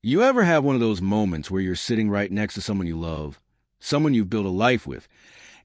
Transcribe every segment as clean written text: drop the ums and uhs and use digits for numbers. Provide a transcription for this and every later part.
You ever have one of those moments where you're sitting right next to someone you love, someone you've built a life with,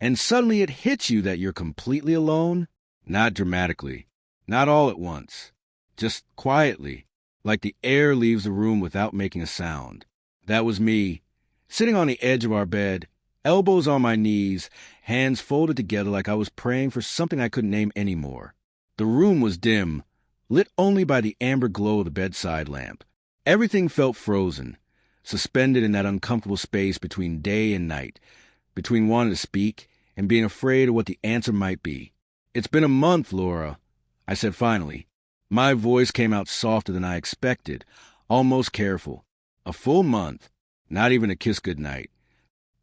and suddenly it hits you that you're completely alone? Not dramatically, not all at once, just quietly, like the air leaves the room without making a sound. That was me, sitting on the edge of our bed, elbows on my knees, hands folded together like I was praying for something I couldn't name anymore. The room was dim, lit only by the amber glow of the bedside lamp. Everything felt frozen, suspended in that uncomfortable space between day and night, between wanting to speak and being afraid of what the answer might be. "It's been a month, Laura," I said finally. My voice came out softer than I expected, almost careful. A full month, not even a kiss goodnight.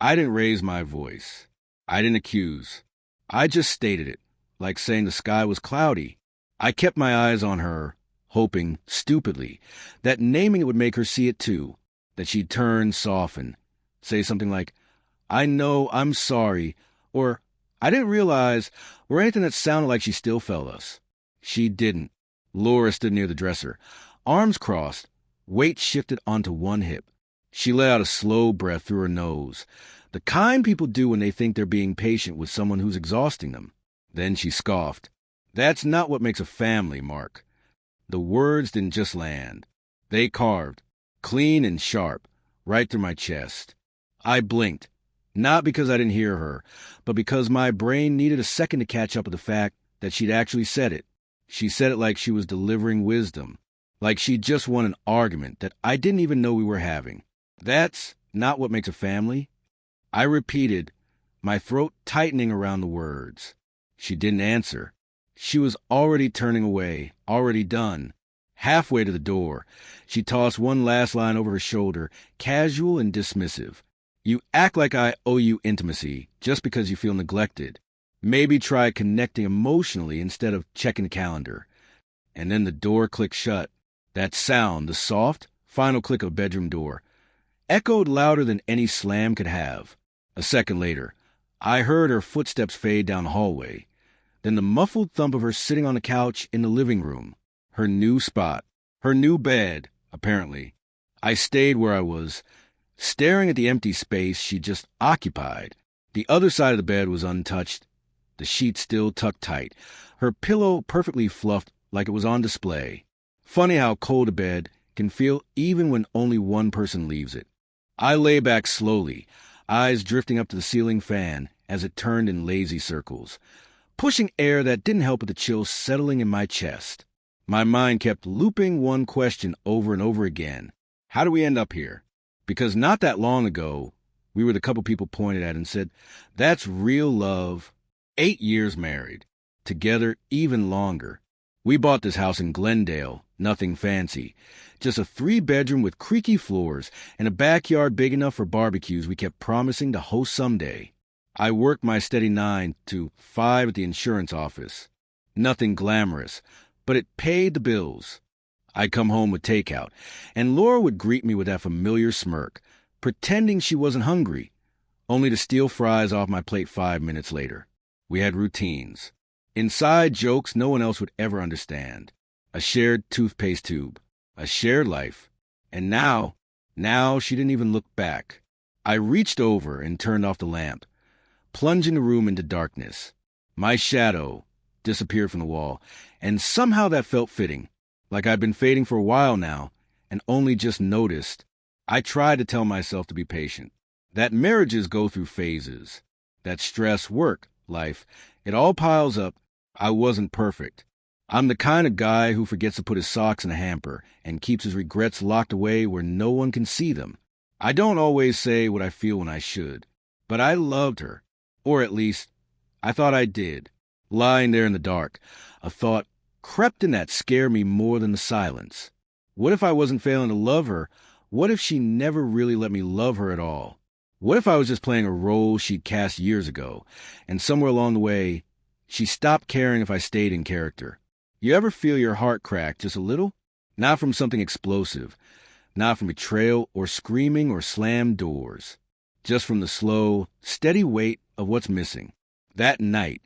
I didn't raise my voice. I didn't accuse. I just stated it, like saying the sky was cloudy. I kept my eyes on her, hoping, stupidly, that naming it would make her see it too, that she'd turn, soften, say something like, "I know, I'm sorry," or "I didn't realize," or anything that sounded like she still felt us. She didn't. Laura stood near the dresser, arms crossed, weight shifted onto one hip. She let out a slow breath through her nose, the kind people do when they think they're being patient with someone who's exhausting them. Then she scoffed. "That's not what makes a family, Mark." The words didn't just land. They carved, clean and sharp, right through my chest. I blinked, not because I didn't hear her, but because my brain needed a second to catch up with the fact that she'd actually said it. She said it like she was delivering wisdom, like she'd just won an argument that I didn't even know we were having. "That's not what makes a family." I repeated, my throat tightening around the words. She didn't answer. She was already turning away, already done. Halfway to the door, she tossed one last line over her shoulder, casual and dismissive. "You act like I owe you intimacy just because you feel neglected. Maybe try connecting emotionally instead of checking the calendar." And then the door clicked shut. That sound, the soft, final click of a bedroom door, echoed louder than any slam could have. A second later, I heard her footsteps fade down the hallway. Then the muffled thump of her sitting on the couch in the living room. Her new spot. Her new bed, apparently. I stayed where I was, staring at the empty space she just occupied. The other side of the bed was untouched, the sheets still tucked tight, her pillow perfectly fluffed like it was on display. Funny how cold a bed can feel even when only one person leaves it. I lay back slowly, eyes drifting up to the ceiling fan as it turned in lazy circles, pushing air that didn't help with the chill settling in my chest. My mind kept looping one question over and over again. How do we end up here? Because not that long ago, we were the couple people pointed at and said, "That's real love." 8 years married. Together even longer. We bought this house in Glendale, nothing fancy. Just a 3-bedroom with creaky floors and a backyard big enough for barbecues we kept promising to host someday. I worked my steady 9 to 5 at the insurance office. Nothing glamorous, but it paid the bills. I'd come home with takeout, and Laura would greet me with that familiar smirk, pretending she wasn't hungry, only to steal fries off my plate 5 minutes later. We had routines. Inside jokes no one else would ever understand. A shared toothpaste tube. A shared life. And now she didn't even look back. I reached over and turned off the lamp, plunging the room into darkness. My shadow disappeared from the wall, and somehow that felt fitting, like I'd been fading for a while now, and only just noticed. I tried to tell myself to be patient, that marriages go through phases, that stress, work, life, it all piles up. I wasn't perfect. I'm the kind of guy who forgets to put his socks in a hamper and keeps his regrets locked away where no one can see them. I don't always say what I feel when I should, but I loved her, or at least, I thought I did. Lying there in the dark, a thought crept in that scared me more than the silence. What if I wasn't failing to love her? What if she never really let me love her at all? What if I was just playing a role she'd cast years ago, and somewhere along the way, she stopped caring if I stayed in character? You ever feel your heart crack just a little? Not from something explosive, not from betrayal or screaming or slammed doors, just from the slow, steady weight of what's missing. That night,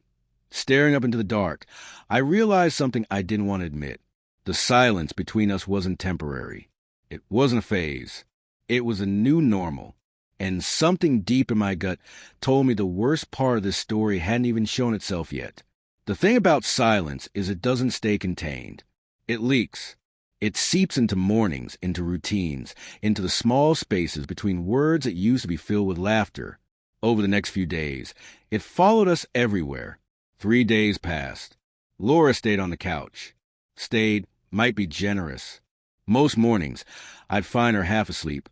staring up into the dark, I realized something I didn't want to admit. The silence between us wasn't temporary. It wasn't a phase. It was a new normal. And something deep in my gut told me the worst part of this story hadn't even shown itself yet. The thing about silence is it doesn't stay contained. It leaks. It seeps into mornings, into routines, into the small spaces between words that used to be filled with laughter. Over the next few days, it followed us everywhere. 3 days passed. Laura stayed on the couch. Stayed might be generous. Most mornings, I'd find her half asleep.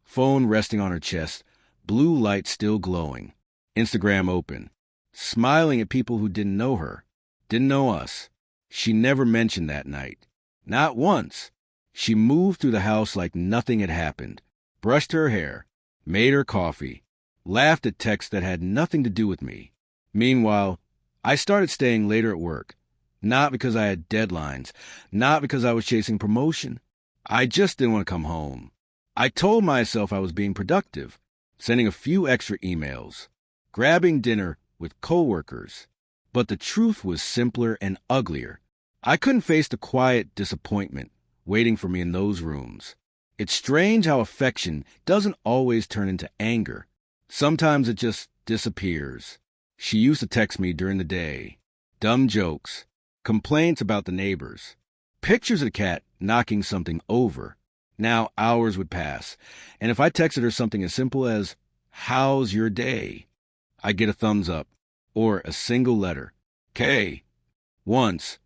Phone resting on her chest, blue light still glowing. Instagram open. Smiling at people who didn't know her, didn't know us. She never mentioned that night. Not once. She moved through the house like nothing had happened, brushed her hair, made her coffee, laughed at texts that had nothing to do with me. Meanwhile, I started staying later at work, not because I had deadlines, not because I was chasing promotion. I just didn't want to come home. I told myself I was being productive, sending a few extra emails, grabbing dinner with coworkers. But the truth was simpler and uglier. I couldn't face the quiet disappointment waiting for me in those rooms. It's strange how affection doesn't always turn into anger. Sometimes it just disappears. She used to text me during the day. Dumb jokes, complaints about the neighbors, pictures of the cat knocking something over. Now hours would pass, and if I texted her something as simple as, "How's your day?" I'd get a thumbs up, or a single letter. K. Once,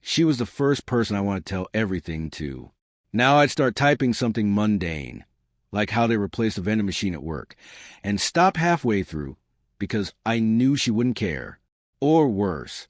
she was the first person I wanted to tell everything to. Now I'd start typing something mundane, like how they replaced a vending machine at work, and stop halfway through because I knew she wouldn't care. Or worse,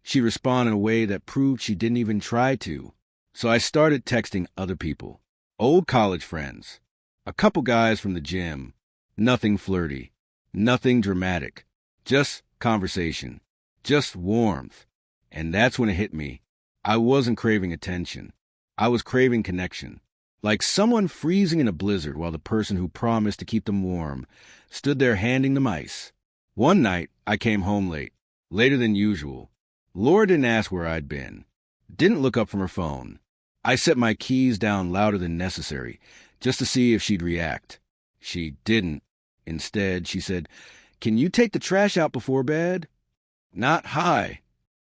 she'd respond in a way that proved she didn't even try to. So I started texting other people. Old college friends. A couple guys from the gym. Nothing flirty. Nothing dramatic. Just conversation. Just warmth. And that's when it hit me. I wasn't craving attention. I was craving connection. Like someone freezing in a blizzard while the person who promised to keep them warm stood there handing them ice. One night, I came home late. Later than usual. Laura didn't ask where I'd been. Didn't look up from her phone. I set my keys down louder than necessary, just to see if she'd react. She didn't. Instead, she said, "Can you take the trash out before bed?" Not hi.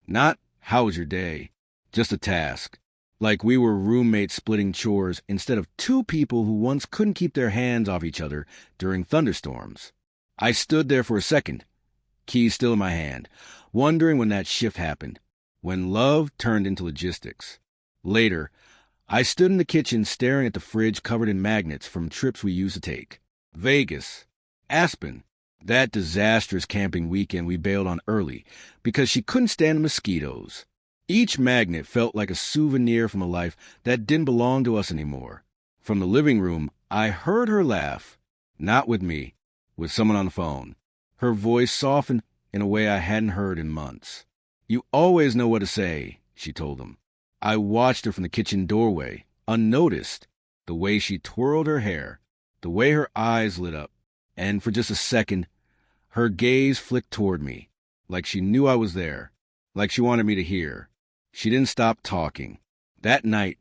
Not how was your day. Just a task. Like we were roommates splitting chores instead of two people who once couldn't keep their hands off each other during thunderstorms. I stood there for a second, keys still in my hand, wondering when that shift happened, when love turned into logistics. Later, I stood in the kitchen staring at the fridge covered in magnets from trips we used to take. Vegas, Aspen, that disastrous camping weekend we bailed on early because she couldn't stand the mosquitoes. Each magnet felt like a souvenir from a life that didn't belong to us anymore. From the living room, I heard her laugh. Not with me, with someone on the phone. Her voice softened in a way I hadn't heard in months. "You always know what to say," she told him. I watched her from the kitchen doorway, unnoticed, the way she twirled her hair, the way her eyes lit up, and for just a second, her gaze flicked toward me, like she knew I was there, like she wanted me to hear. She didn't stop talking. That night,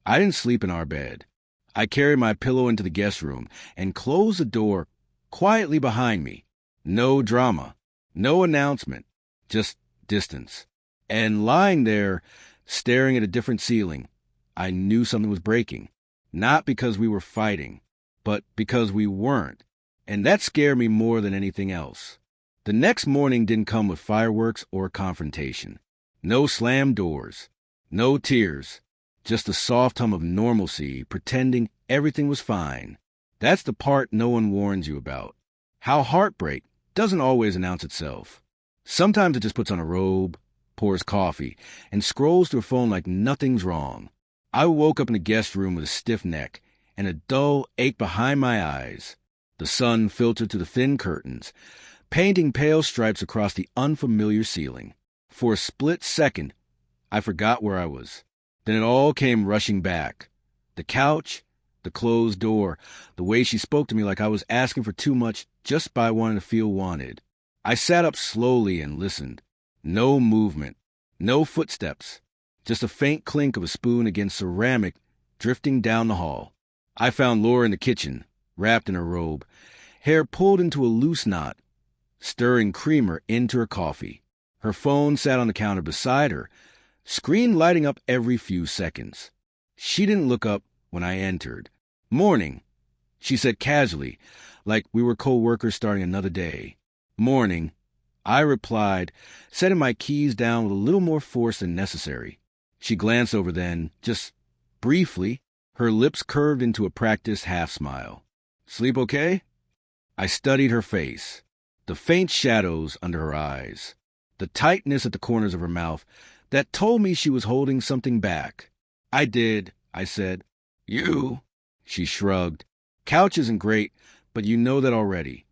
I didn't sleep in our bed. I carried my pillow into the guest room and closed the door quietly behind me. No drama, no announcement, just distance. And lying there, staring at a different ceiling, I knew something was breaking. Not because we were fighting, but because we weren't. And that scared me more than anything else. The next morning didn't come with fireworks or confrontation. No slammed doors, no tears, just the soft hum of normalcy, pretending everything was fine. That's the part no one warns you about. How heartbreak doesn't always announce itself. Sometimes it just puts on a robe, pours coffee, and scrolls through a phone like nothing's wrong. I woke up in the guest room with a stiff neck and a dull ache behind my eyes. The sun filtered through the thin curtains, painting pale stripes across the unfamiliar ceiling. For a split second, I forgot where I was. Then it all came rushing back. The couch, the closed door, the way she spoke to me like I was asking for too much just by wanting to feel wanted. I sat up slowly and listened. No movement, no footsteps, just a faint clink of a spoon against ceramic drifting down the hall. I found Laura in the kitchen, wrapped in her robe, hair pulled into a loose knot, stirring creamer into her coffee. Her phone sat on the counter beside her, screen lighting up every few seconds. She didn't look up when I entered. "Morning," she said casually, like we were co-workers starting another day. "Morning," I replied, setting my keys down with a little more force than necessary. She glanced over then, just briefly, her lips curved into a practiced half-smile. "Sleep okay?" I studied her face, the faint shadows under her eyes, the tightness at the corners of her mouth that told me she was holding something back. "I did," I said. "You?" She shrugged. "Couch isn't great, but you know that already."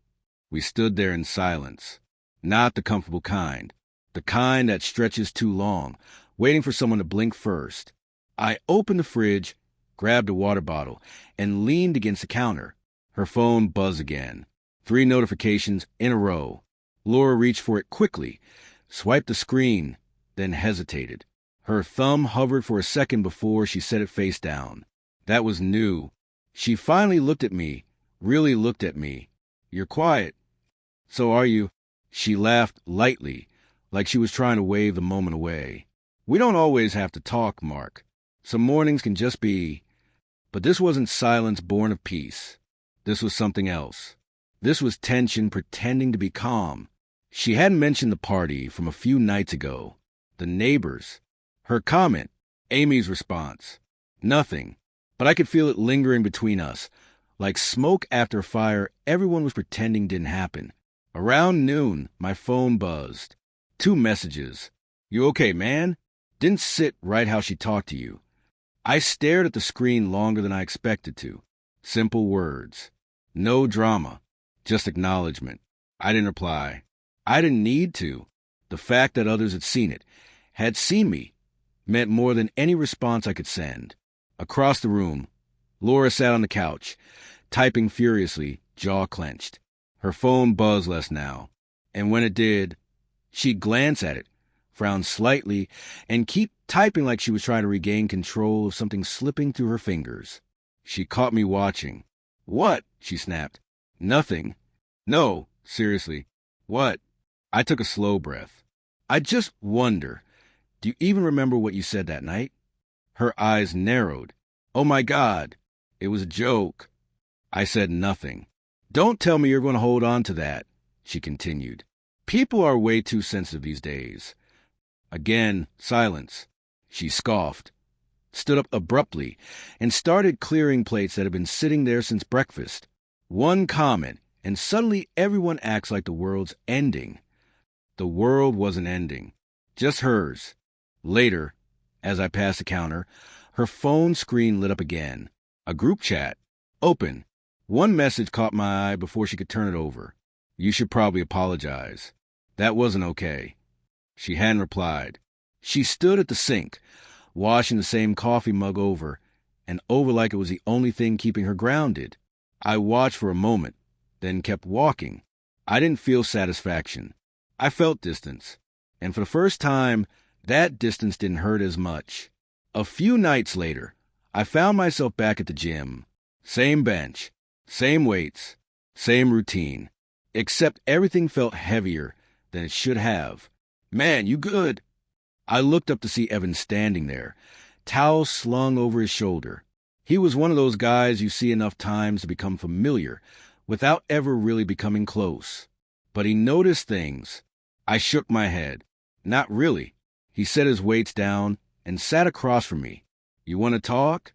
We stood there in silence. Not the comfortable kind. The kind that stretches too long, waiting for someone to blink first. I opened the fridge, grabbed a water bottle, and leaned against the counter. Her phone buzzed again. 3 notifications in a row. Laura reached for it quickly, swiped the screen, then hesitated. Her thumb hovered for a second before she set it face down. That was new. She finally looked at me, really looked at me. "You're quiet." "So are you." She laughed lightly, like she was trying to wave the moment away. "We don't always have to talk, Mark. Some mornings can just be..." But this wasn't silence born of peace. This was something else. This was tension pretending to be calm. She hadn't mentioned the party from a few nights ago. The neighbors. Her comment. Amy's response. Nothing. But I could feel it lingering between us. Like smoke after a fire everyone was pretending didn't happen. Around noon, my phone buzzed. 2 messages. "You okay, man?" Didn't sit right how she talked to you. I stared at the screen longer than I expected to. Simple words. No drama. Just acknowledgement. I didn't reply. I didn't need to. The fact that others had seen it, had seen me, meant more than any response I could send. Across the room, Laura sat on the couch, typing furiously, jaw clenched. Her phone buzzed less now, and when it did, she'd glance at it, frown slightly, and keep typing like she was trying to regain control of something slipping through her fingers. She caught me watching. "What?" she snapped. "Nothing." "No, seriously." "What?" I took a slow breath. "I just wonder, do you even remember what you said that night?" Her eyes narrowed. "Oh my God, it was a joke." I said nothing. "Don't tell me you're going to hold on to that," she continued. "People are way too sensitive these days." Again, silence. She scoffed, stood up abruptly, and started clearing plates that had been sitting there since breakfast. One comment, and suddenly everyone acts like the world's ending. The world wasn't ending, just hers. Later, as I passed the counter, her phone screen lit up again. A group chat. Open. One message caught my eye before she could turn it over. "You should probably apologize. That wasn't okay." She hadn't replied. She stood at the sink, washing the same coffee mug over, and over like it was the only thing keeping her grounded. I watched for a moment, then kept walking. I didn't feel satisfaction. I felt distance. And for the first time, that distance didn't hurt as much. A few nights later, I found myself back at the gym. Same bench, same weights, same routine. Except everything felt heavier than it should have. "Man, you good?" I looked up to see Evan standing there, towel slung over his shoulder. He was one of those guys you see enough times to become familiar, without ever really becoming close. But he noticed things. I shook my head. "Not really." He set his weights down and sat across from me. "You want to talk?"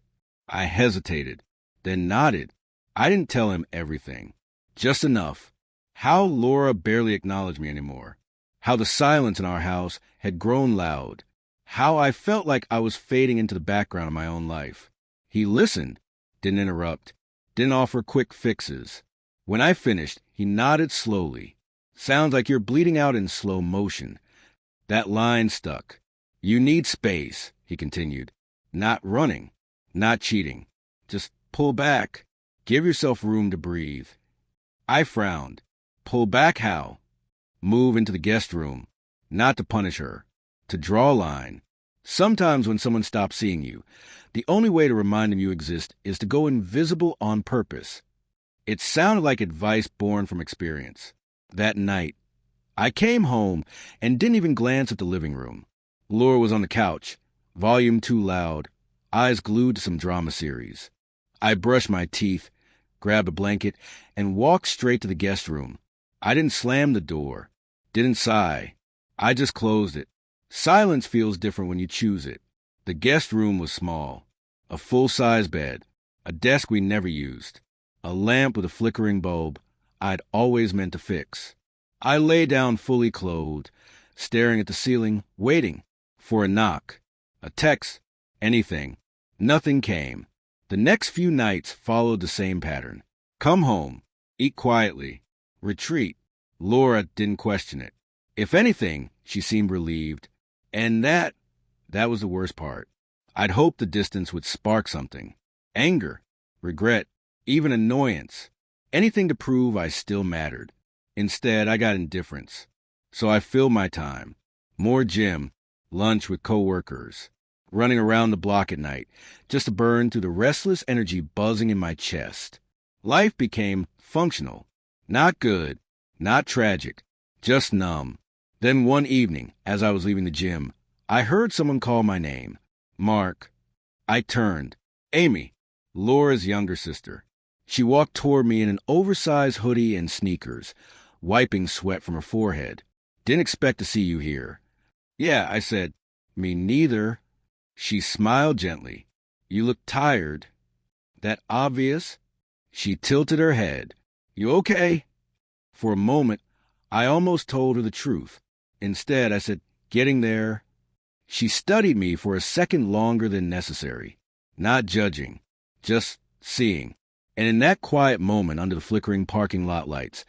I hesitated, then nodded. I didn't tell him everything. Just enough. How Laura barely acknowledged me anymore. How the silence in our house had grown loud. How I felt like I was fading into the background of my own life. He listened, didn't interrupt, didn't offer quick fixes. When I finished, he nodded slowly. "Sounds like you're bleeding out in slow motion." That line stuck. "You need space," he continued. "Not running, not cheating. Just pull back. Give yourself room to breathe." I frowned. Pull back how? Move into the guest room. Not to punish her. To draw a line. Sometimes when someone stops seeing you, the only way to remind them you exist is to go invisible on purpose. It sounded like advice born from experience. That night, I came home and didn't even glance at the living room. Laura was on the couch, volume too loud, eyes glued to some drama series. I brushed my teeth, grabbed a blanket, and walked straight to the guest room. I didn't slam the door, didn't sigh. I just closed it. Silence feels different when you choose it. The guest room was small. A full-size bed, a desk we never used, a lamp with a flickering bulb I'd always meant to fix. I lay down fully clothed, staring at the ceiling, waiting for a knock, a text, anything. Nothing came. The next few nights followed the same pattern. Come home, eat quietly, retreat. Laura didn't question it. If anything, she seemed relieved. And that was the worst part. I'd hoped the distance would spark something. Anger, regret, even annoyance. Anything to prove I still mattered. Instead, I got indifference. So I filled my time. More gym, lunch with coworkers, running around the block at night, just to burn through the restless energy buzzing in my chest. Life became functional. Not good, not tragic, just numb. Then one evening, as I was leaving the gym, I heard someone call my name. Mark. I turned. Amy, Laura's younger sister. She walked toward me in an oversized hoodie and sneakers, wiping sweat from her forehead. Didn't expect to see you here. Yeah, I said. Me neither. She smiled gently. You look tired. That obvious? She tilted her head. You okay? For a moment, I almost told her the truth. Instead, I said, getting there. She studied me for a second longer than necessary, not judging, just seeing. And in that quiet moment under the flickering parking lot lights,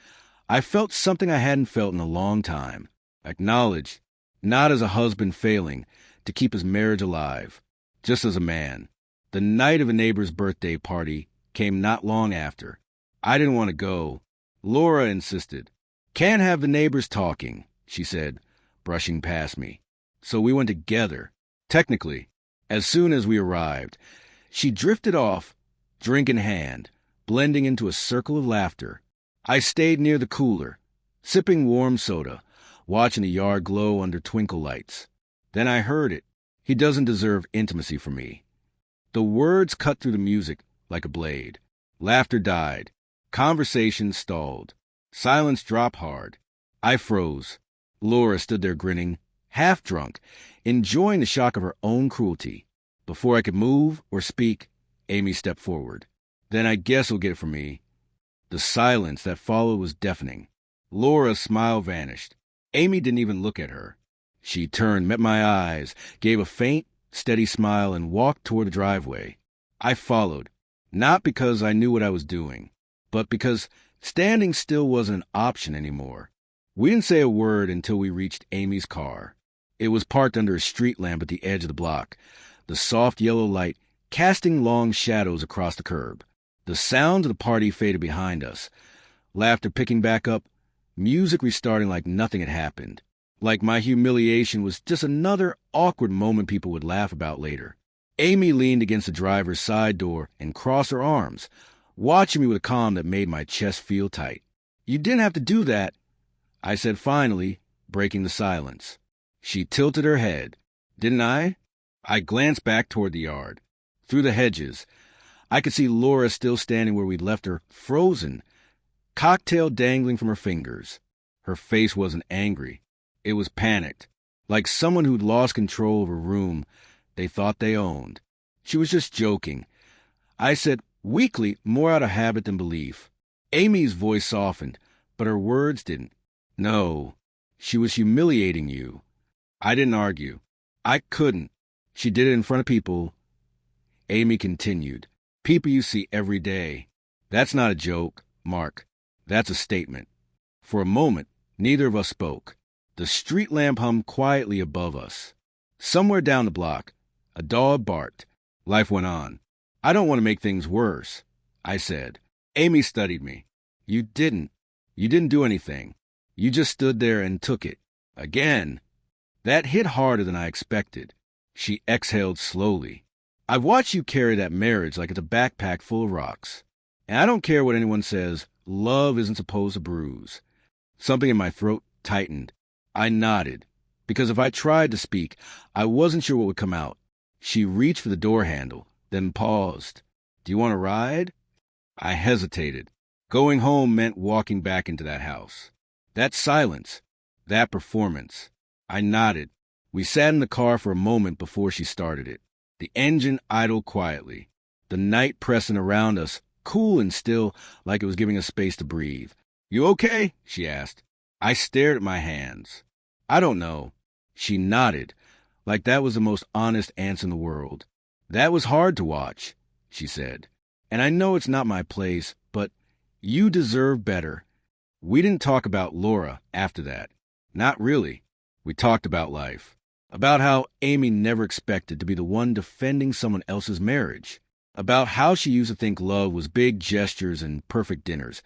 I felt something I hadn't felt in a long time. Acknowledged, not as a husband failing to keep his marriage alive, just as a man. The night of a neighbor's birthday party came not long after. I didn't want to go. Laura insisted. Can't have the neighbors talking, she said, brushing past me. So we went together. Technically, as soon as we arrived, she drifted off, drink in hand, blending into a circle of laughter. I stayed near the cooler, sipping warm soda, watching the yard glow under twinkle lights. Then I heard it. He doesn't deserve intimacy from me. The words cut through the music like a blade. Laughter died. Conversation stalled. Silence dropped hard. I froze. Laura stood there grinning, half drunk, enjoying the shock of her own cruelty. Before I could move or speak, Amy stepped forward. Then I guess you'll get it from me. The silence that followed was deafening. Laura's smile vanished. Amy didn't even look at her. She turned, met my eyes, gave a faint, steady smile, and walked toward the driveway. I followed, not because I knew what I was doing, but because standing still wasn't an option anymore. We didn't say a word until we reached Amy's car. It was parked under a street lamp at the edge of the block, the soft yellow light casting long shadows across the curb. The sounds of the party faded behind us, laughter picking back up, music restarting like nothing had happened, like my humiliation was just another awkward moment people would laugh about later. Amy leaned against the driver's side door and crossed her arms, watching me with a calm that made my chest feel tight. You didn't have to do that, I said finally, breaking the silence. She tilted her head. Didn't I? I glanced back toward the yard. Through the hedges, I could see Laura still standing where we'd left her, frozen, cocktail dangling from her fingers. Her face wasn't angry. It was panicked, like someone who'd lost control of a room they thought they owned. She was just joking. I said, weakly, more out of habit than belief. Amy's voice softened, but her words didn't. No, she was humiliating you. I didn't argue. I couldn't. She did it in front of people. Amy continued. People you see every day. That's not a joke, Mark. That's a statement. For a moment, neither of us spoke. The street lamp hummed quietly above us. Somewhere down the block, a dog barked. Life went on. I don't want to make things worse, I said. Amy studied me. You didn't. You didn't do anything. You just stood there and took it. Again. That hit harder than I expected. She exhaled slowly. I've watched you carry that marriage like it's a backpack full of rocks. And I don't care what anyone says, love isn't supposed to bruise. Something in my throat tightened. I nodded, because if I tried to speak, I wasn't sure what would come out. She reached for the door handle, then paused. Do you want to ride? I hesitated. Going home meant walking back into that house. That silence, that performance. I nodded. We sat in the car for a moment before she started it. The engine idled quietly. The night pressing around us, cool and still, like it was giving us space to breathe. You okay? She asked. I stared at my hands. I don't know. She nodded, like that was the most honest answer in the world. That was hard to watch, she said. And I know it's not my place, but you deserve better. We didn't talk about Laura after that. Not really. We talked about life. About how Amy never expected to be the one defending someone else's marriage. About how she used to think love was big gestures and perfect dinners,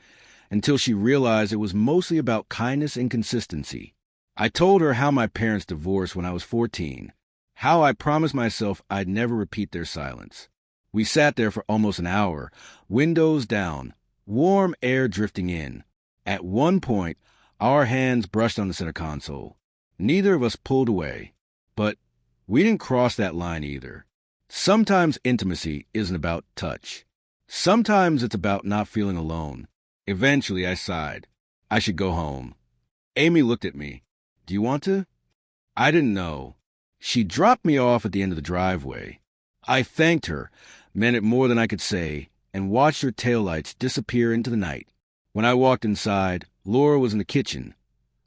until she realized it was mostly about kindness and consistency. I told her how my parents divorced when I was 14, how I promised myself I'd never repeat their silence. We sat there for almost an hour, windows down, warm air drifting in. At one point, our hands brushed on the center console. Neither of us pulled away. But we didn't cross that line either. Sometimes intimacy isn't about touch. Sometimes it's about not feeling alone. Eventually, I sighed. I should go home. Amy looked at me. Do you want to? I didn't know. She dropped me off at the end of the driveway. I thanked her, meant it more than I could say, and watched her taillights disappear into the night. When I walked inside, Laura was in the kitchen,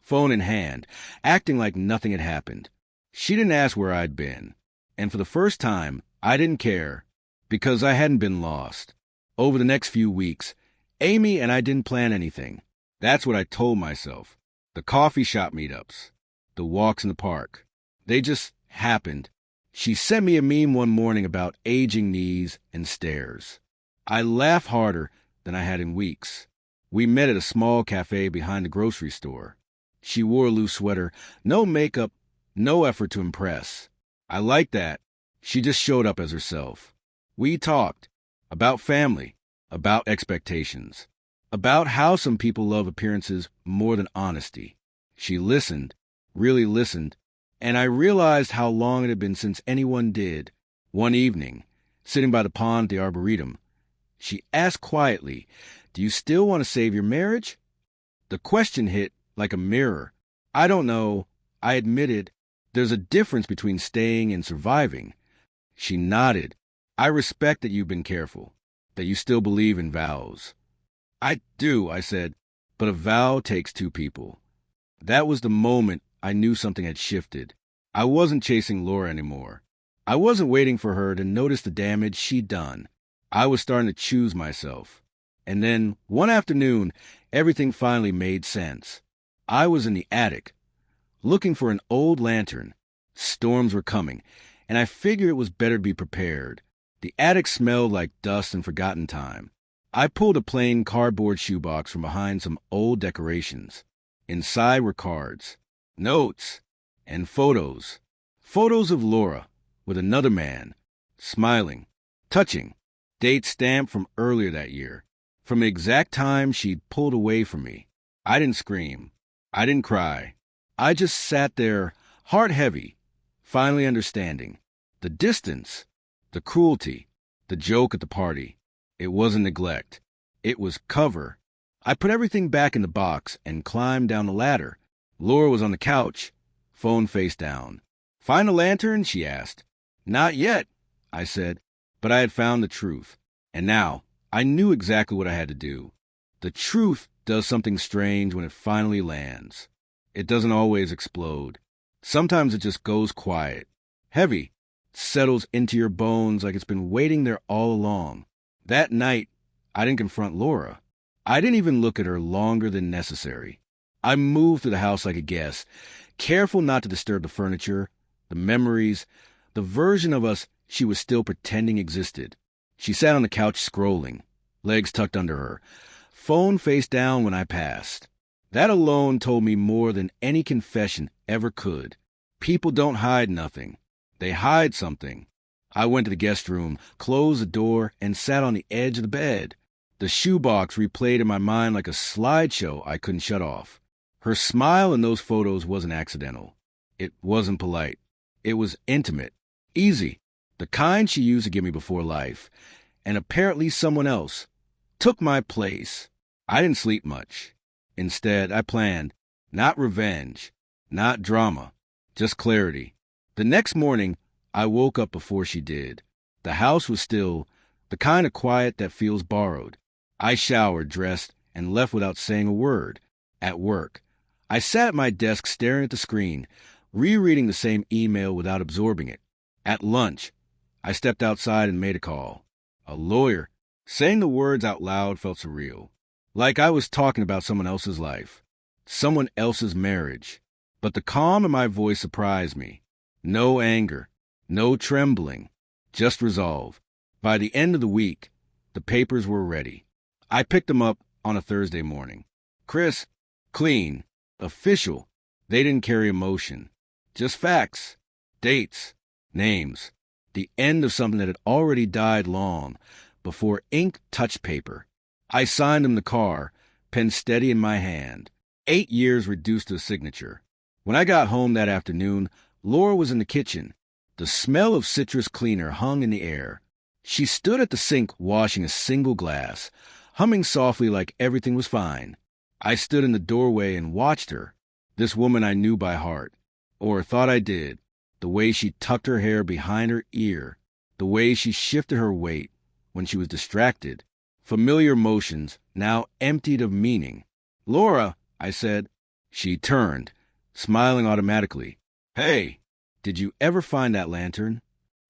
phone in hand, acting like nothing had happened. She didn't ask where I'd been, and for the first time, I didn't care, because I hadn't been lost. Over the next few weeks, Amy and I didn't plan anything. That's what I told myself. The coffee shop meetups, the walks in the park, they just happened. She sent me a meme one morning about aging knees and stairs. I laughed harder than I had in weeks. We met at a small cafe behind the grocery store. She wore a loose sweater, no makeup, no effort to impress. I liked that. She just showed up as herself. We talked about family, about expectations, about how some people love appearances more than honesty. She listened, really listened, and I realized how long it had been since anyone did. One evening, sitting by the pond at the Arboretum, she asked quietly, "Do you still want to save your marriage?" The question hit like a mirror. I don't know, I admitted. There's a difference between staying and surviving. She nodded. I respect that you've been careful, that you still believe in vows. I do, I said, but a vow takes two people. That was the moment I knew something had shifted. I wasn't chasing Laura anymore. I wasn't waiting for her to notice the damage she'd done. I was starting to choose myself. And then, one afternoon, everything finally made sense. I was in the attic, looking for an old lantern. Storms were coming, and I figured it was better to be prepared. The attic smelled like dust and forgotten time. I pulled a plain cardboard shoebox from behind some old decorations. Inside were cards, notes, and photos. Photos of Laura with another man, smiling, touching. Date stamped from earlier that year, from the exact time she'd pulled away from me. I didn't scream. I didn't cry. I just sat there, heart heavy, finally understanding. The distance, the cruelty, the joke at the party. It wasn't neglect. It was cover. I put everything back in the box and climbed down the ladder. Laura was on the couch, phone face down. "Find a lantern?" she asked. "Not yet," I said, but I had found the truth. And now, I knew exactly what I had to do. The truth does something strange when it finally lands. It doesn't always explode. Sometimes it just goes quiet, heavy, settles into your bones like it's been waiting there all along. That night, I didn't confront Laura. I didn't even look at her longer than necessary. I moved through the house like a guest, careful not to disturb the furniture, the memories, the version of us she was still pretending existed. She sat on the couch scrolling, legs tucked under her, phone face down when I passed. That alone told me more than any confession ever could. People don't hide nothing. They hide something. I went to the guest room, closed the door, and sat on the edge of the bed. The shoebox replayed in my mind like a slideshow I couldn't shut off. Her smile in those photos wasn't accidental. It wasn't polite. It was intimate, easy, the kind she used to give me before life. And apparently someone else took my place. I didn't sleep much. Instead, I planned, not revenge, not drama, just clarity. The next morning, I woke up before she did. The house was still, the kind of quiet that feels borrowed. I showered, dressed, and left without saying a word. At work, I sat at my desk staring at the screen, rereading the same email without absorbing it. At lunch, I stepped outside and made a call. A lawyer. Saying the words out loud felt surreal. Like I was talking about someone else's life, someone else's marriage. But the calm in my voice surprised me. No anger, no trembling, just resolve. By the end of the week, the papers were ready. I picked them up on a Thursday morning. Crisp, clean, official. They didn't carry emotion. Just facts, dates, names. The end of something that had already died long before ink touched paper. I signed them in the car, pen steady in my hand. 8 years reduced to a signature. When I got home that afternoon, Laura was in the kitchen. The smell of citrus cleaner hung in the air. She stood at the sink washing a single glass, humming softly like everything was fine. I stood in the doorway and watched her, this woman I knew by heart, or thought I did, the way she tucked her hair behind her ear, the way she shifted her weight when she was distracted, familiar motions now emptied of meaning. "Laura," I said. She turned, smiling automatically. "Hey, did you ever find that lantern?"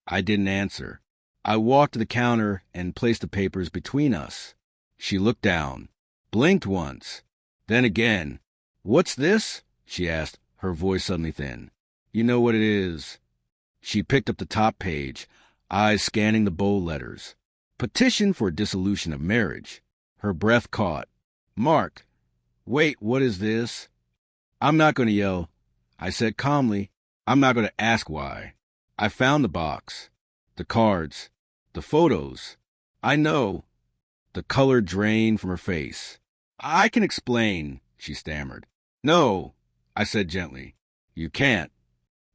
I didn't answer. I walked to the counter and placed the papers between us. She looked down, blinked once, then again. "What's this?" she asked, her voice suddenly thin. "You know what it is." She picked up the top page, eyes scanning the bold letters. Petition for dissolution of marriage. Her breath caught. "Mark, wait, what is this?" "I'm not going to yell," I said calmly. "I'm not going to ask why." I found the box, the cards, the photos. "I know." The color drained from her face. "I can explain," she stammered. "No," I said gently. "You can't."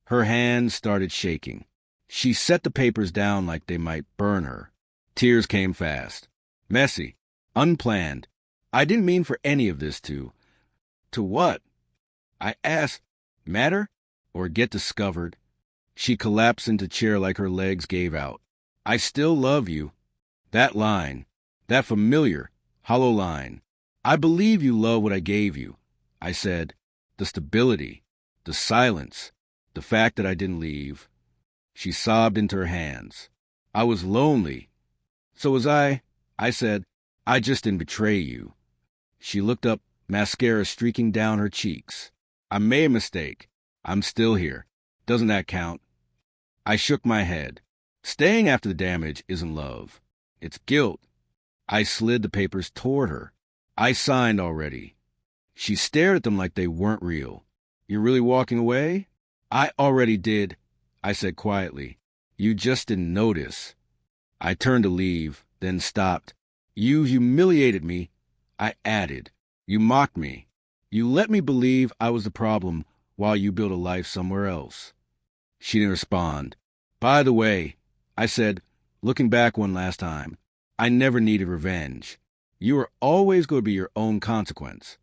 Her hands started shaking. She set the papers down like they might burn her. Tears came fast. Messy. Unplanned. I didn't mean for any of this to... To what? I asked. Matter? Or get discovered? She collapsed into a chair like her legs gave out. "I still love you." That line. That familiar, hollow line. "I believe you love what I gave you," I said. The stability. The silence. The fact that I didn't leave. She sobbed into her hands. "I was lonely." "So was I," I said. "I just didn't betray you." She looked up, mascara streaking down her cheeks. "I made a mistake. I'm still here. Doesn't that count?" I shook my head. Staying after the damage isn't love. It's guilt. I slid the papers toward her. I signed already. She stared at them like they weren't real. "You're really walking away?" "I already did," I said quietly. "You just didn't notice." I turned to leave, then stopped. "You humiliated me," I added. "You mocked me. You let me believe I was the problem while you built a life somewhere else." She didn't respond. "By the way," I said, looking back one last time, "I never needed revenge. You were always going to be your own consequence."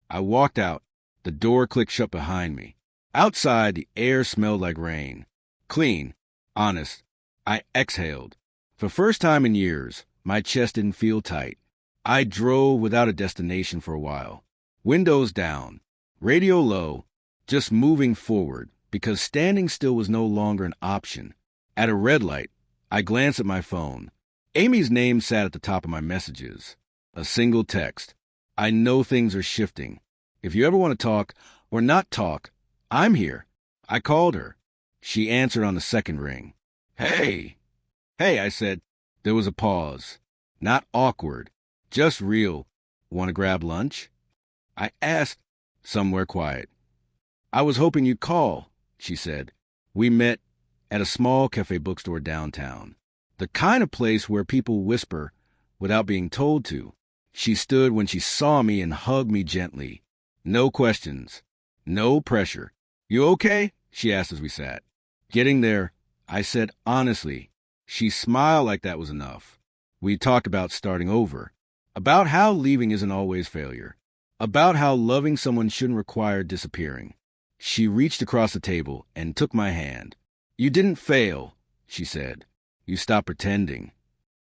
I walked out. The door clicked shut behind me. Outside, the air smelled like rain. Clean. Honest. I exhaled. For the first time in years, my chest didn't feel tight. I drove without a destination for a while. Windows down. Radio low. Just moving forward, because standing still was no longer an option. At a red light, I glanced at my phone. Amy's name sat at the top of my messages. A single text. "I know things are shifting. If you ever want to talk, or not talk, I'm here." I called her. She answered on the second ring. "Hey." "Hey," I said. There was a pause. Not awkward. Just real. "Want to grab lunch?" I asked. Somewhere quiet. "I was hoping you'd call," she said. "We met at a small cafe bookstore downtown. The kind of place where people whisper without being told to. She stood when she saw me and hugged me gently. No questions. No pressure. "You okay?" she asked as we sat. Getting there, I said honestly. She smiled like that was enough. We talked about starting over. About how leaving isn't always failure. About how loving someone shouldn't require disappearing. She reached across the table and took my hand. "You didn't fail," she said. "You stopped pretending."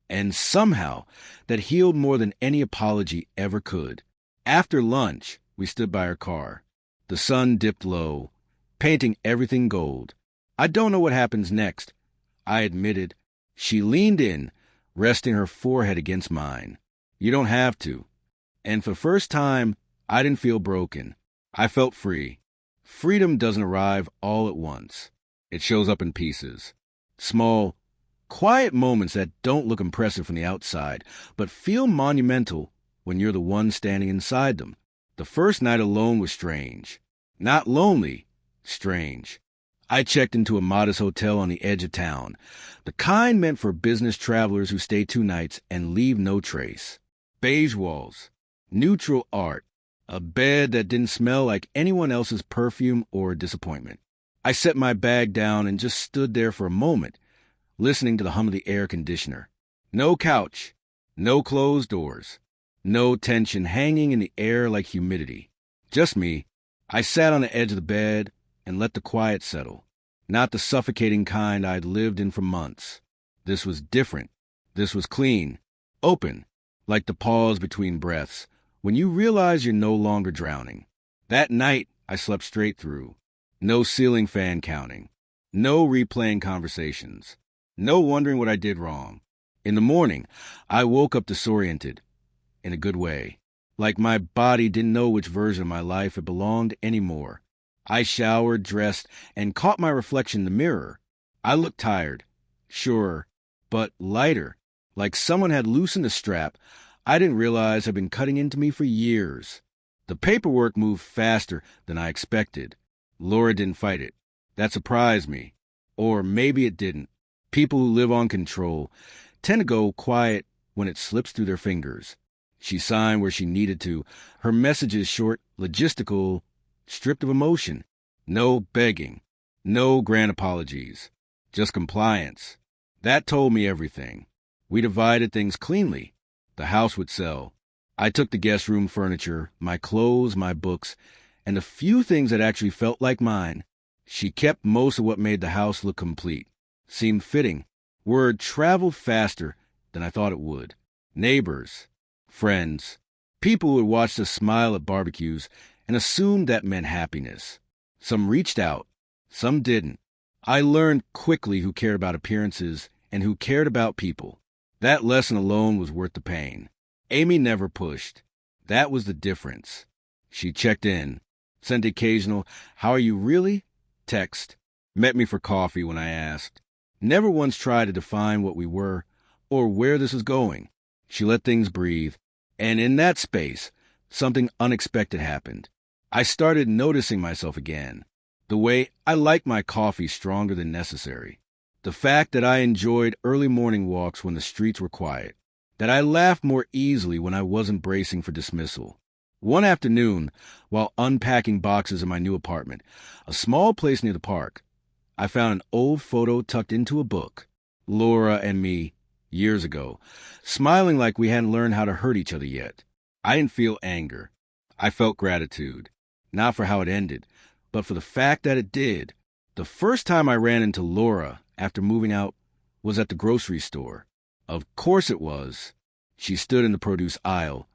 And somehow, that healed more than any apology ever could. After lunch, we stood by her car. The sun dipped low, painting everything gold. "I don't know what happens next," I admitted. She leaned in, resting her forehead against mine. "You don't have to." And for the first time, I didn't feel broken. I felt free. Freedom doesn't arrive all at once. It shows up in pieces. Small, quiet moments that don't look impressive from the outside, but feel monumental when you're the one standing inside them. The first night alone was strange. Not lonely, strange. I checked into a modest hotel on the edge of town, the kind meant for business travelers who stay 2 nights and leave no trace. Beige walls, neutral art, a bed that didn't smell like anyone else's perfume or disappointment. I set my bag down and just stood there for a moment, listening to the hum of the air conditioner. No couch, no closed doors, no tension hanging in the air like humidity. Just me. I sat on the edge of the bed and let the quiet settle. Not the suffocating kind I'd lived in for months. This was different. This was clean, open, like the pause between breaths, when you realize you're no longer drowning. That night, I slept straight through. No ceiling fan counting. No replaying conversations. No wondering what I did wrong. In the morning, I woke up disoriented, in a good way, like my body didn't know which version of my life it belonged anymore. I showered, dressed, and caught my reflection in the mirror. I looked tired, sure, but lighter, like someone had loosened a strap I didn't realize had been cutting into me for years. The paperwork moved faster than I expected. Laura didn't fight it. That surprised me. Or maybe it didn't. People who live on control tend to go quiet when it slips through their fingers. She signed where she needed to. Her messages short, logistical, stripped of emotion. No begging. No grand apologies. Just compliance. That told me everything. We divided things cleanly. The house would sell. I took the guest room furniture, my clothes, my books, and the few things that actually felt like mine. She kept most of what made the house look complete. Seemed fitting. Word traveled faster than I thought it would. Neighbors, friends, people who had watched us smile at barbecues and assumed that meant happiness. Some reached out, some didn't. I learned quickly who cared about appearances and who cared about people. That lesson alone was worth the pain. Amy never pushed. That was the difference. She checked in, sent occasional, "How are you really?" text, met me for coffee when I asked. Never once tried to define what we were or where this was going. She let things breathe, and in that space, something unexpected happened. I started noticing myself again. The way I like my coffee stronger than necessary. The fact that I enjoyed early morning walks when the streets were quiet. That I laughed more easily when I wasn't bracing for dismissal. One afternoon, while unpacking boxes in my new apartment, a small place near the park, I found an old photo tucked into a book. Laura and me, years ago, smiling like we hadn't learned how to hurt each other yet. I didn't feel anger. I felt gratitude. Not for how it ended, but for the fact that it did. The first time I ran into Laura after moving out was at the grocery store. Of course it was. She stood in the produce aisle,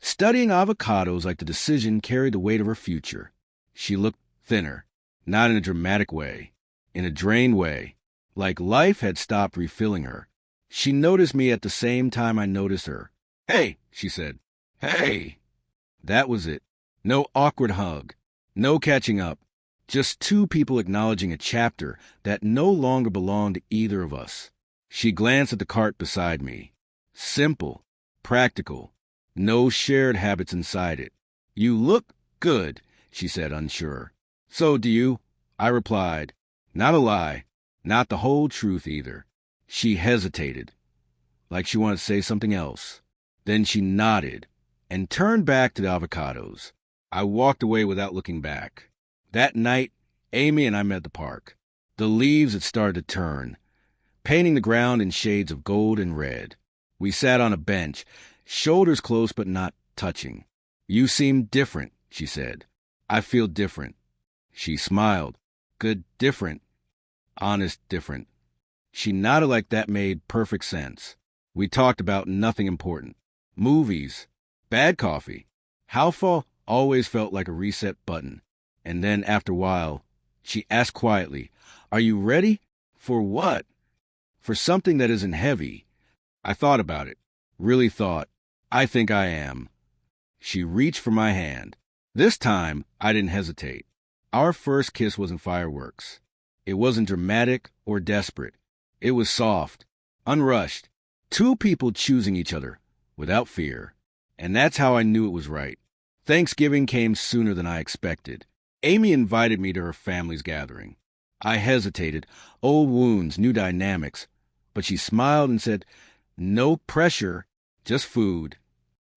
studying avocados like the decision carried the weight of her future. She looked thinner, not in a dramatic way, in a drained way, like life had stopped refilling her. She noticed me at the same time I noticed her. "Hey," she said. "Hey." That was it. No awkward hug, no catching up, just two people acknowledging a chapter that no longer belonged to either of us. She glanced at the cart beside me. Simple, practical, no shared habits inside it. "You look good," she said, unsure. "So do you," I replied. Not a lie, Not the whole truth either. She hesitated, like she wanted to say something else. Then she nodded and turned back to the avocados. I walked away without looking back. That night, Amy and I met at the park. The leaves had started to turn, painting the ground in shades of gold and red. We sat on a bench, shoulders close but not touching. "You seem different," she said. "I feel different." She smiled. "Good, different. Honest, different." She nodded like that made perfect sense. We talked about nothing important. Movies, bad coffee. How fall always felt like a reset button. And then, after a while, she asked quietly, "Are you ready?" "For what?" "For something that isn't heavy." I thought about it. Really thought. "I think I am." She reached for my hand. This time, I didn't hesitate. Our first kiss wasn't fireworks. It wasn't dramatic or desperate. It was soft, unrushed. Two people choosing each other, without fear. And that's how I knew it was right. Thanksgiving came sooner than I expected. Amy invited me to her family's gathering. I hesitated. Old wounds, new dynamics. But she smiled and said, "No pressure, just food."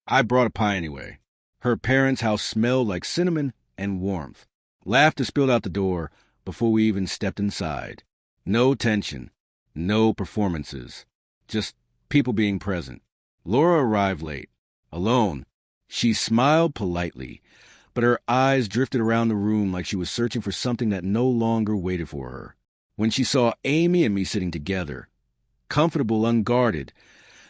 I brought a pie anyway. Her parents' house smelled like cinnamon and warmth. Laughter spilled out the door before we even stepped inside. No tension, no performances, just people being present. Laura arrived late, alone. She smiled politely, but her eyes drifted around the room like she was searching for something that no longer waited for her. When she saw Amy and me sitting together, comfortable, unguarded,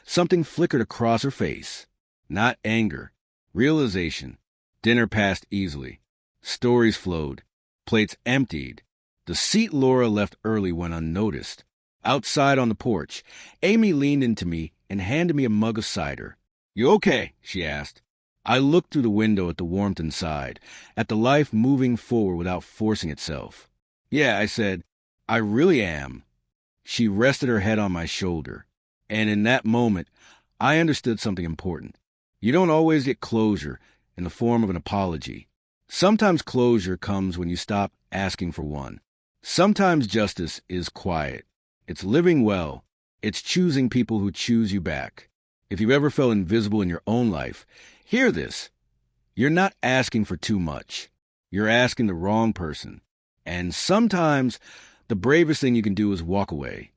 something flickered across her face. Not anger, realization. Dinner passed easily. Stories flowed. Plates emptied. The seat Laura left early went unnoticed. Outside on the porch, Amy leaned into me and handed me a mug of cider. "You okay?" she asked. I looked through the window at the warmth inside, at the life moving forward without forcing itself. "Yeah," I said, "I really am." She rested her head on my shoulder, and in that moment, I understood something important. You don't always get closure in the form of an apology. Sometimes closure comes when you stop asking for one. Sometimes justice is quiet. It's living well. It's choosing people who choose you back. If you've ever felt invisible in your own life, hear this. You're not asking for too much. You're asking the wrong person. And sometimes the bravest thing you can do is walk away.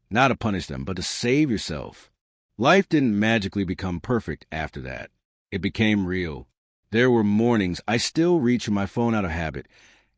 Not to punish them, but to save yourself. Life didn't magically become perfect after that. It became real. There were mornings I still reached for my phone out of habit,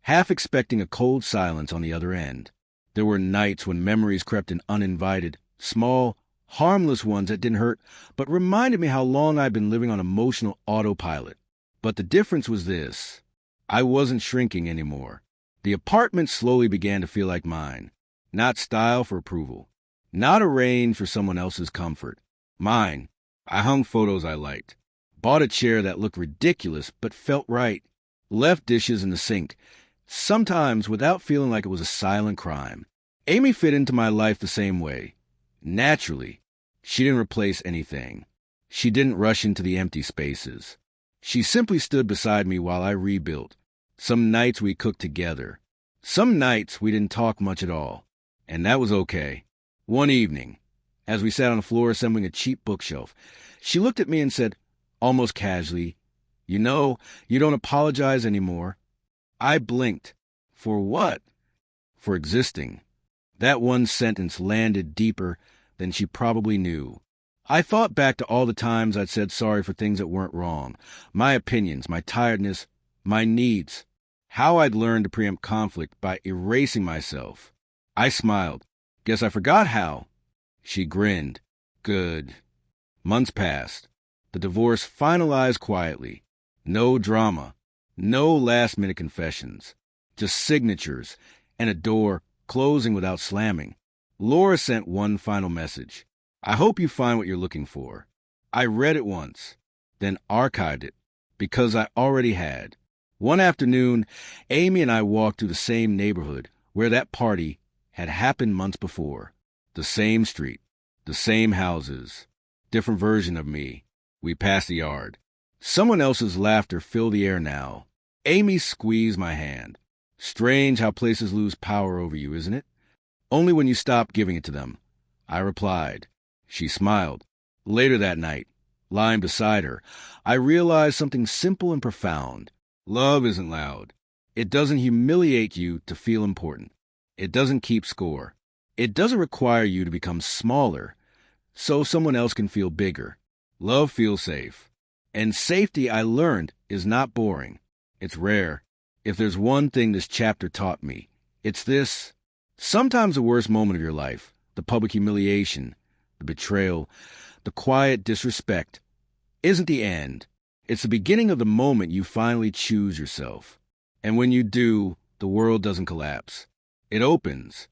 half expecting a cold silence on the other end. There were nights when memories crept in uninvited, small, harmless ones that didn't hurt, but reminded me how long I'd been living on emotional autopilot. But the difference was this. I wasn't shrinking anymore. The apartment slowly began to feel like mine. Not style for approval. Not arranged for someone else's comfort. Mine. I hung photos I liked. Bought a chair that looked ridiculous but felt right. Left dishes in the sink, sometimes without feeling like it was a silent crime. Amy fit into my life the same way. Naturally. She didn't replace anything. She didn't rush into the empty spaces. She simply stood beside me while I rebuilt. Some nights we cooked together. Some nights we didn't talk much at all. And that was okay. One evening, as we sat on the floor assembling a cheap bookshelf, she looked at me and said, almost casually, "You know, you don't apologize anymore." I blinked. For what? For existing. That one sentence landed deeper than she probably knew. I thought back to all the times I'd said sorry for things that weren't wrong. My opinions, my tiredness, my needs. How I'd learned to preempt conflict by erasing myself. I smiled. "Guess I forgot how." She grinned. "Good." Months passed. The divorce finalized quietly. No drama. No last-minute confessions. Just signatures and a door closing without slamming. Laura sent one final message. "I hope you find what you're looking for." I read it once, then archived it, because I already had. One afternoon, Amy and I walked through the same neighborhood where that party had happened months before. The same street, the same houses, different version of me. We passed the yard. Someone else's laughter filled the air now. Amy squeezed my hand. Strange how places lose power over you, isn't it? Only when you stop giving it to them, I replied. She smiled. Later that night, lying beside her, I realized something simple and profound. Love isn't loud. It doesn't humiliate you to feel important. It doesn't keep score. It doesn't require you to become smaller so someone else can feel bigger. Love feels safe. And safety, I learned, is not boring. It's rare. If there's one thing this chapter taught me, it's this. Sometimes the worst moment of your life, the public humiliation, the betrayal, the quiet disrespect, isn't the end. It's the beginning of the moment you finally choose yourself. And when you do, the world doesn't collapse. It opens.